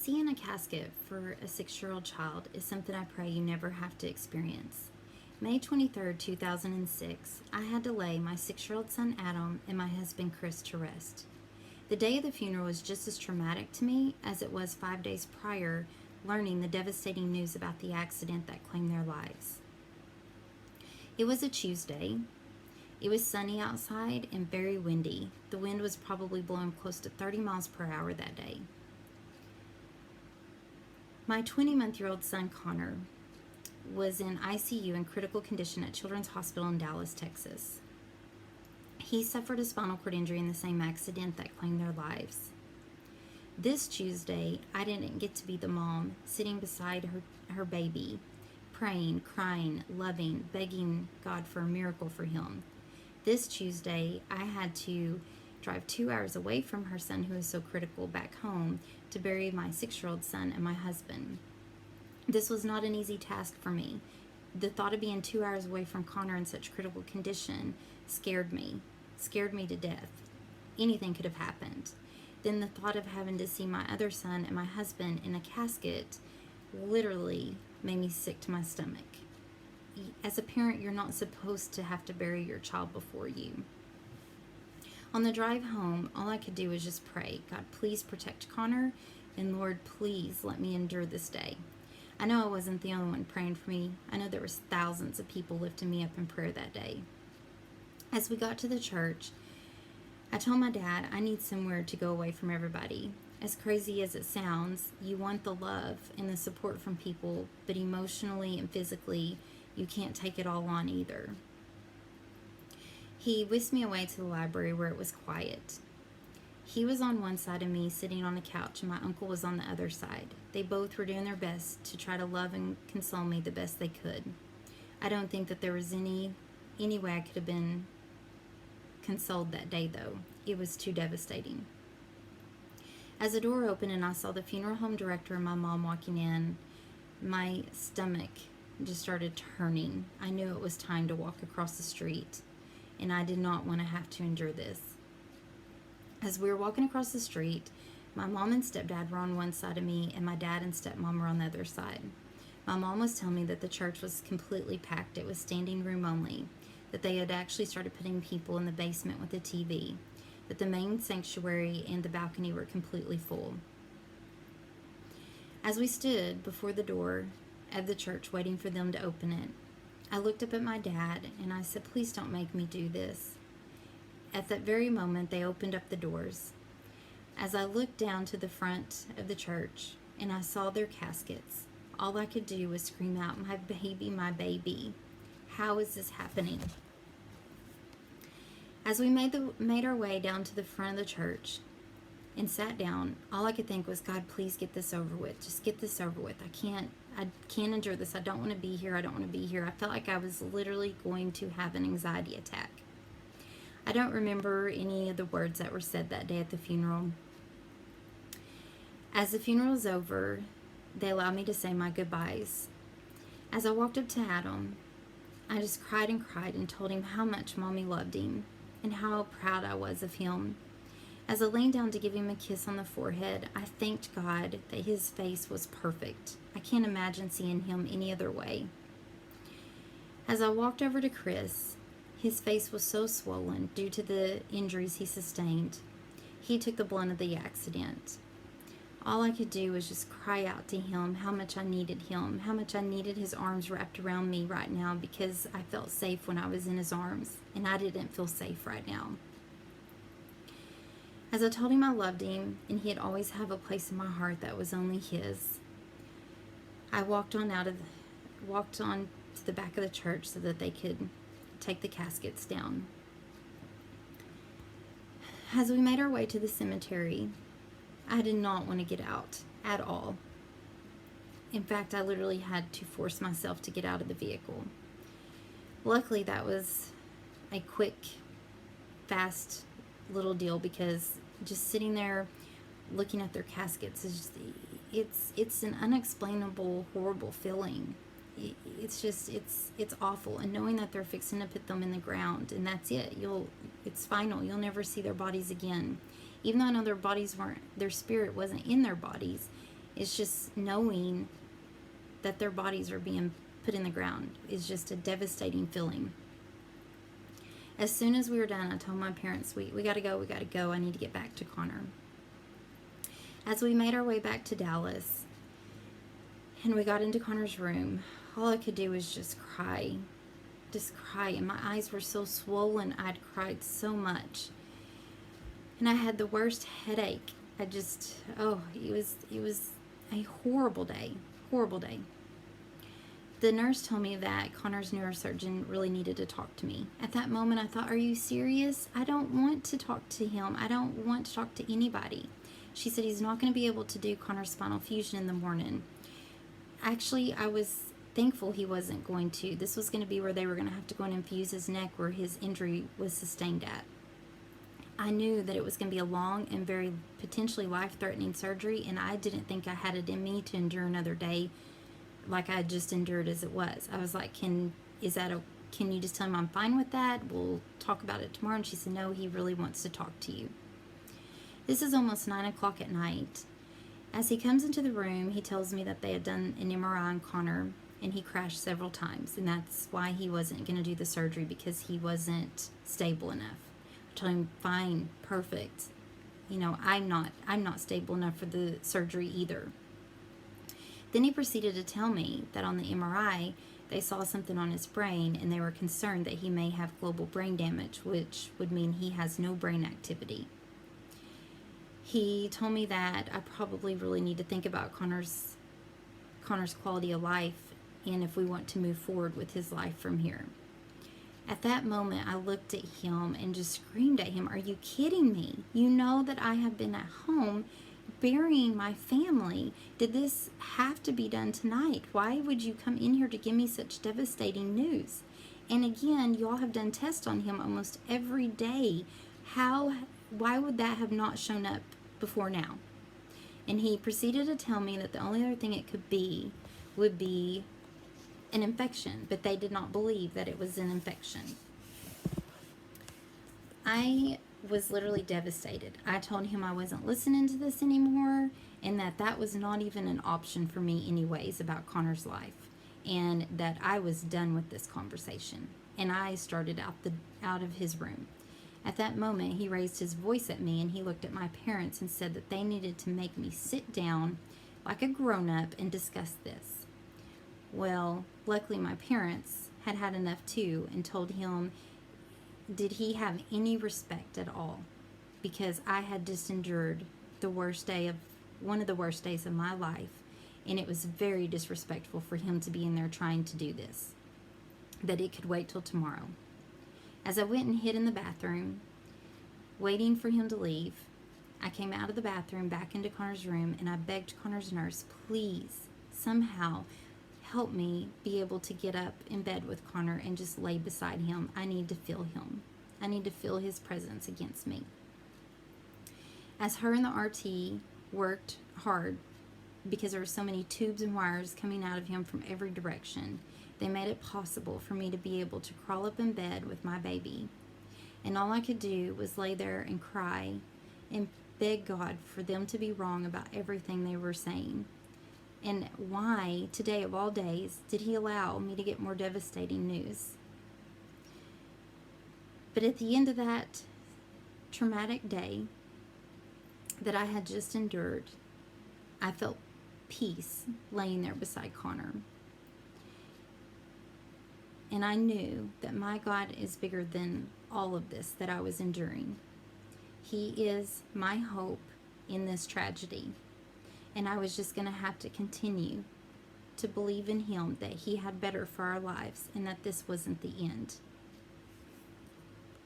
Seeing a casket for a 6-year-old child is something I pray you never have to experience. May 23rd, 2006, I had to lay my 6-year-old son Adam and my husband Chris to rest. The day of the funeral was just as traumatic to me as it was 5 days prior, learning the devastating news about the accident that claimed their lives. It was a Tuesday. It was sunny outside and very windy. The wind was probably blowing close to 30 miles per hour that day. My 20-month-old son Connor was in ICU in critical condition at Children's Hospital in Dallas, Texas. He suffered a spinal cord injury in the same accident that claimed their lives. This Tuesday, I didn't get to be the mom sitting beside her baby, praying, crying, loving, begging God for a miracle for him. This Tuesday, I had to drive 2 hours away from her son, who is so critical, back home to bury my 6-year-old son and my husband. This was not an easy task for me. The thought of being 2 hours away from Connor in such critical condition scared me to death. Anything could have happened. Then the thought of having to see my other son and my husband in a casket literally made me sick to my stomach. As a parent, you're not supposed to have to bury your child before you. On the drive home, all I could do was just pray, God, please protect Connor, and Lord, please let me endure this day. I know I wasn't the only one praying for me. I know there was thousands of people lifting me up in prayer that day. As we got to the church, I told my dad I need somewhere to go away from everybody. As crazy as it sounds, you want the love and the support from people, but emotionally and physically, you can't take it all on either. He whisked me away to the library where it was quiet. He was on one side of me sitting on a couch, and my uncle was on the other side. They both were doing their best to try to love and console me the best they could. I don't think that there was any way I could have been consoled that day, though. It was too devastating. As the door opened and I saw the funeral home director and my mom walking in, my stomach just started turning. I knew it was time to walk across the street, and I did not want to have to endure this. As we were walking across the street, my mom and stepdad were on one side of me, and my dad and stepmom were on the other side. My mom was telling me that the church was completely packed. It was standing room only, that they had actually started putting people in the basement with a TV, that the main sanctuary and the balcony were completely full. As we stood before the door of the church waiting for them to open it, I looked up at my dad and I said, please don't make me do this. At that very moment, they opened up the doors. As I looked down to the front of the church and I saw their caskets, all I could do was scream out, my baby, my baby. How is this happening? As we made our way down to the front of the church and sat down, all I could think was, God, please get this over with. Just get this over with. I can't endure this. I don't want to be here. I don't want to be here. I felt like I was literally going to have an anxiety attack. I don't remember any of the words that were said that day at the funeral. As the funeral was over, they allowed me to say my goodbyes. As I walked up to Adam, I just cried and told him how much Mommy loved him and how proud I was of him. As I leaned down to give him a kiss on the forehead, I thanked God that his face was perfect. I can't imagine seeing him any other way. As I walked over to Chris, his face was so swollen due to the injuries he sustained. He took the brunt of the accident. All I could do was just cry out to him how much I needed him, how much I needed his arms wrapped around me right now, because I felt safe when I was in his arms, and I didn't feel safe right now. As I told him I loved him, and he'd always have a place in my heart that was only his, I walked on to the back of the church so that they could take the caskets down. As we made our way to the cemetery, I did not want to get out at all. In fact, I literally had to force myself to get out of the vehicle. Luckily, that was a quick, fast little deal, because just sitting there looking at their caskets is just, it's an unexplainable, horrible feeling. It's awful. And knowing that they're fixing to put them in the ground and that's it, it's final. You'll never see their bodies again. Even though I know their spirit wasn't in their bodies, It's just knowing that their bodies are being put in the ground is just a devastating feeling. As soon as we were done, I told my parents, we got to go. I need to get back to Connor. As we made our way back to Dallas and we got into Connor's room, all I could do was just cry. And my eyes were so swollen. I'd cried so much. And I had the worst headache. It was a horrible day. The nurse told me that Connor's neurosurgeon really needed to talk to me. At that moment, I thought, are you serious? I don't want to talk to him. I don't want to talk to anybody. She said he's not going to be able to do Connor's spinal fusion in the morning. Actually, I was thankful he wasn't going to. This was going to be where they were going to have to go and infuse his neck where his injury was sustained at. I knew that it was going to be a long and very potentially life-threatening surgery, and I didn't think I had it in me to endure another day like I just endured as it was. I was like, can you just tell him I'm fine with that? We'll talk about it tomorrow. And she said, no, he really wants to talk to you. This is almost 9 o'clock at night. As he comes into the room, he tells me that they had done an MRI on Connor, and he crashed several times, and that's why he wasn't going to do the surgery, because he wasn't stable enough. I told him, fine, perfect. I'm not stable enough for the surgery either. Then he proceeded to tell me that on the MRI, they saw something on his brain, and they were concerned that he may have global brain damage, which would mean he has no brain activity. He told me that I probably really need to think about Connor's quality of life and if we want to move forward with his life from here. At that moment, I looked at him and just screamed at him, are you kidding me? You know that I have been at home burying my family. Did this have to be done tonight? Why would you come in here to give me such devastating news? And again, y'all have done tests on him almost every day. Why would that have not shown up before now? And he proceeded to tell me that the only other thing it could be would be an infection, but they did not believe that it was an infection. I was literally devastated. I told him I wasn't listening to this anymore, and that was not even an option for me anyways about Connor's life, and that I was done with this conversation. And I started out of his room. At that moment, he raised his voice at me, and he looked at my parents and said that they needed to make me sit down like a grown-up and discuss this. Well, luckily my parents had had enough too, and told him, did he have any respect at all? Because I had just endured one of the worst days of my life, and it was very disrespectful for him to be in there trying to do this, that it could wait till tomorrow. As I went and hid in the bathroom, waiting for him to leave, I came out of the bathroom back into Connor's room, and I begged Connor's nurse, please, somehow, help me be able to get up in bed with Connor and just lay beside him. I need to feel him. I need to feel his presence against me. As her and the RT worked hard, because there were so many tubes and wires coming out of him from every direction, they made it possible for me to be able to crawl up in bed with my baby. And all I could do was lay there and cry and beg God for them to be wrong about everything they were saying. And why, today of all days, did he allow me to get more devastating news? But at the end of that traumatic day that I had just endured, I felt peace laying there beside Connor. And I knew that my God is bigger than all of this that I was enduring. He is my hope in this tragedy. And I was just going to have to continue to believe in him that he had better for our lives and that this wasn't the end.